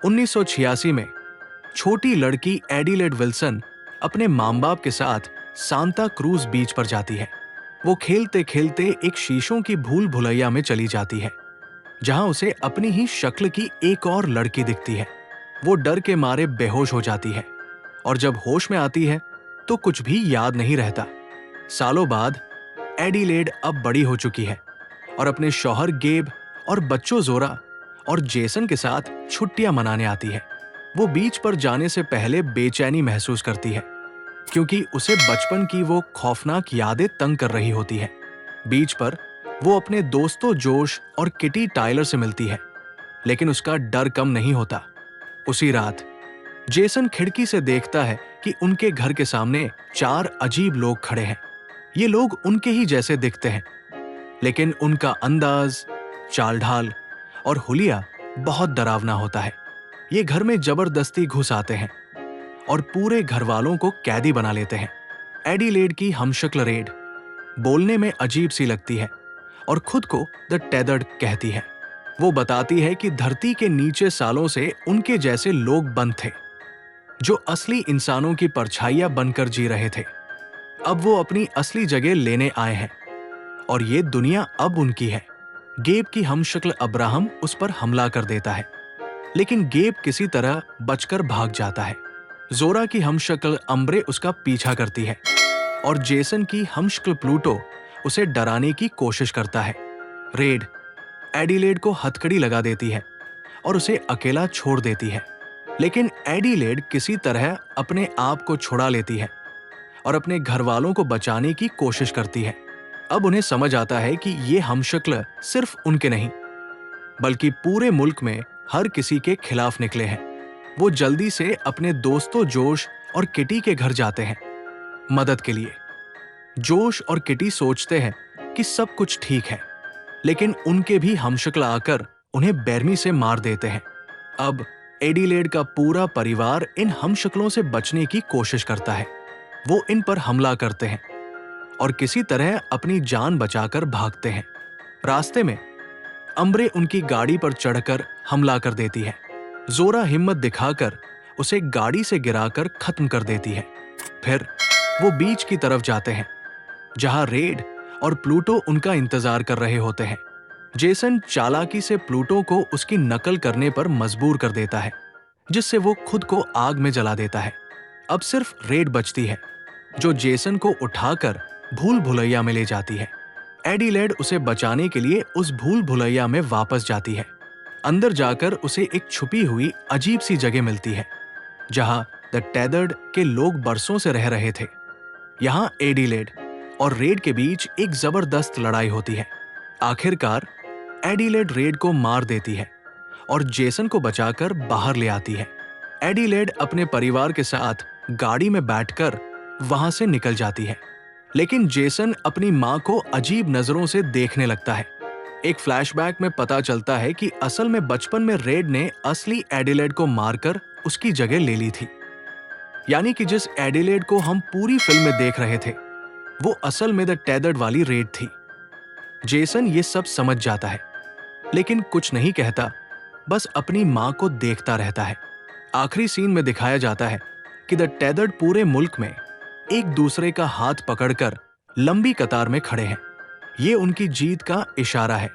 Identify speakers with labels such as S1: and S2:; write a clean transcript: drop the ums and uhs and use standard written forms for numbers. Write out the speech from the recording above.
S1: 1986 में छोटी लड़की एडिलेड विल्सन अपने माँ बाप के साथ सांता क्रूज बीच पर जाती है। वो खेलते खेलते एक शीशों की भूल भुलैया में चली जाती है, जहां उसे अपनी ही शक्ल की एक और लड़की दिखती है। वो डर के मारे बेहोश हो जाती है और जब होश में आती है तो कुछ भी याद नहीं रहता। सालों बाद एडिलेड अब बड़ी हो चुकी है और अपने शौहर गेब और बच्चों जोरा और जेसन के साथ छुट्टियां मनाने आती है। वो बीच पर जाने से पहले बेचैनी महसूस करती है, क्योंकि उसे बचपन की वो खौफनाक यादें तंग कर रही होती है। बीच पर वो अपने दोस्तों जोश और किटी टायलर से मिलती है, लेकिन उसका डर कम नहीं होता। उसी रात जेसन खिड़की से देखता है कि उनके घर के सामने 4 अजीब लोग खड़े हैं। ये लोग उनके ही जैसे दिखते हैं, लेकिन उनका अंदाज, चाल ढाल और हुलिया बहुत डरावना होता है। ये घर में जबरदस्ती घुस आते हैं और पूरे घर वालों को कैदी बना लेते हैं। एडिलेड की हमशक्ल रेड बोलने में अजीब सी लगती है और खुद को द टेदर्ड कहती है। वो बताती है कि धरती के नीचे सालों से उनके जैसे लोग बंद थे, जो असली इंसानों की परछाइयां बनकर जी रहे थे। अब वो अपनी असली जगह लेने आए हैं और ये दुनिया अब उनकी है। गेब की हमशक्ल अब्राहम उस पर हमला कर देता है, लेकिन गेब किसी तरह बचकर भाग जाता है। जोरा की हमशक्ल अम्ब्रे उसका पीछा करती है और जेसन की हमशक्ल प्लूटो उसे डराने की कोशिश करता है। रेड एडिलेड को हथकड़ी लगा देती है और उसे अकेला छोड़ देती है, लेकिन एडिलेड किसी तरह अपने आप को छुड़ा लेती है और अपने घर वालों को बचाने की कोशिश करती है। अब उन्हें समझ आता है कि ये हमशक्ल सिर्फ उनके नहीं, बल्कि पूरे मुल्क में हर किसी के खिलाफ निकले हैं। वो जल्दी से अपने दोस्तों जोश और किटी के घर जाते हैं मदद के लिए। जोश और किटी सोचते हैं कि सब कुछ ठीक है, लेकिन उनके भी हमशक्ल आकर उन्हें बेरमी से मार देते हैं। अब एडिलेड का पूरा परिवार इन हमशक्लों से बचने की कोशिश करता है। वो इन पर हमला करते हैं और किसी तरह अपनी जान बचाकर भागते हैं। रास्ते में अम्ब्रे उनकी गाड़ी पर चढ़कर हमला कर देती है। जोरा हिम्मत दिखाकर उसे गाड़ी से गिराकर खत्म कर देती है। फिर वो बीच की तरफ जाते हैं, जहां रेड और प्लूटो उनका इंतजार कर रहे होते हैं। जेसन चालाकी से प्लूटो को उसकी नकल करने पर मजबूर कर देता है, जिससे वो खुद को आग में जला देता है। अब सिर्फ रेड बचती है, जो जेसन को उठाकर भूल भुलैया में ले जाती है। एडिलेड उसे बचाने के लिए उस भूल भुलैया में वापस जाती है। अंदर जाकर उसे एक छुपी हुई अजीब सी जगह मिलती है, जहां द टेदर्ड के लोग बरसों से रह रहे थे। यहां एडिलेड और रेड के बीच एक जबरदस्त लड़ाई होती है। आखिरकार एडिलेड रेड को मार देती है और जेसन को बचाकर बाहर ले आती है। एडिलेड अपने परिवार के साथ गाड़ी में बैठकर वहां से निकल जाती है, लेकिन जेसन अपनी मां को अजीब नजरों से देखने लगता है। एक फ्लैशबैक में पता चलता है कि असल में बचपन में रेड ने असली एडिलेड को मारकर उसकी जगह ले ली थी। यानी कि जिस एडिलेड को हम पूरी फिल्म में देख रहे थे, वो असल में द टेदर्ड वाली रेड थी। जेसन ये सब समझ जाता है, लेकिन कुछ नहीं कहता, बस अपनी मां को देखता रहता है। आखिरी सीन में दिखाया जाता है कि द टेदर्ड पूरे मुल्क में एक दूसरे का हाथ पकड़कर लंबी कतार में खड़े हैं। ये उनकी जीत का इशारा है।